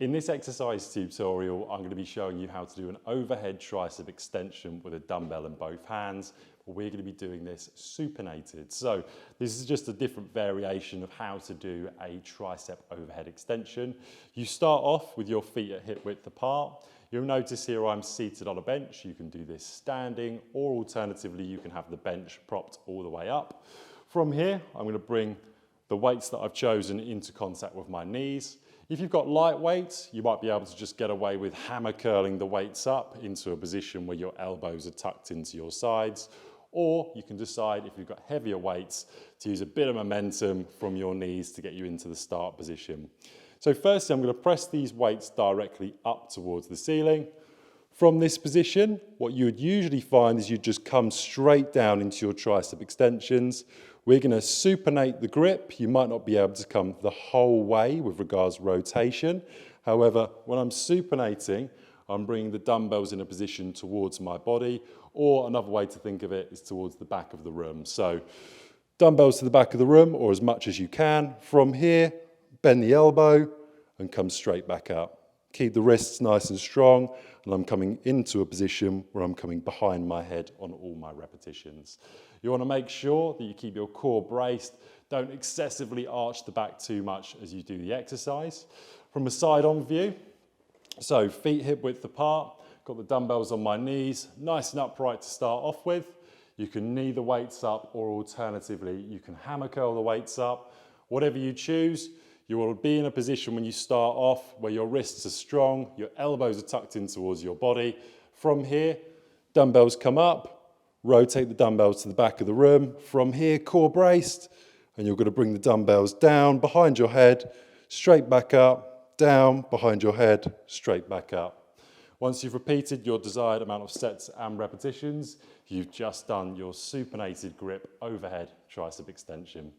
In this exercise tutorial, I'm going to be showing you how to do an overhead tricep extension with a dumbbell in both hands. We're going to be doing this supinated. So this is just a different variation of how to do a tricep overhead extension. You start off with your feet at hip width apart. You'll notice here I'm seated on a bench. You can do this standing, or alternatively you can have the bench propped all the way up. From here, I'm going to bring the weights that I've chosen into contact with my knees. If you've got light weights, you might be able to just get away with hammer curling the weights up into a position where your elbows are tucked into your sides, or you can decide if you've got heavier weights to use a bit of momentum from your knees to get you into the start position. So firstly, I'm going to press these weights directly up towards the ceiling. From this position, what you would usually find is you'd just come straight down into your tricep extensions. We're going to supinate the grip. You might not be able to come the whole way with regards to rotation. However, when I'm supinating, I'm bringing the dumbbells in a position towards my body, or another way to think of it is towards the back of the room. So dumbbells to the back of the room, or as much as you can. From here, bend the elbow and come straight back up. Keep the wrists nice and strong, and I'm coming into a position where I'm coming behind my head on all my repetitions. You want to make sure that you keep your core braced. Don't excessively arch the back too much as you do the exercise. From a side-on view, so feet hip width apart, got the dumbbells on my knees, nice and upright to start off with. You can knee the weights up, or alternatively, you can hammer curl the weights up. Whatever you choose, you will be in a position when you start off where your wrists are strong, your elbows are tucked in towards your body. From here, dumbbells come up, rotate the dumbbells to the back of the room. From here, core braced, and you're going to bring the dumbbells down behind your head, straight back up, down, behind your head, straight back up. Once you've repeated your desired amount of sets and repetitions, you've just done your supinated grip overhead tricep extension.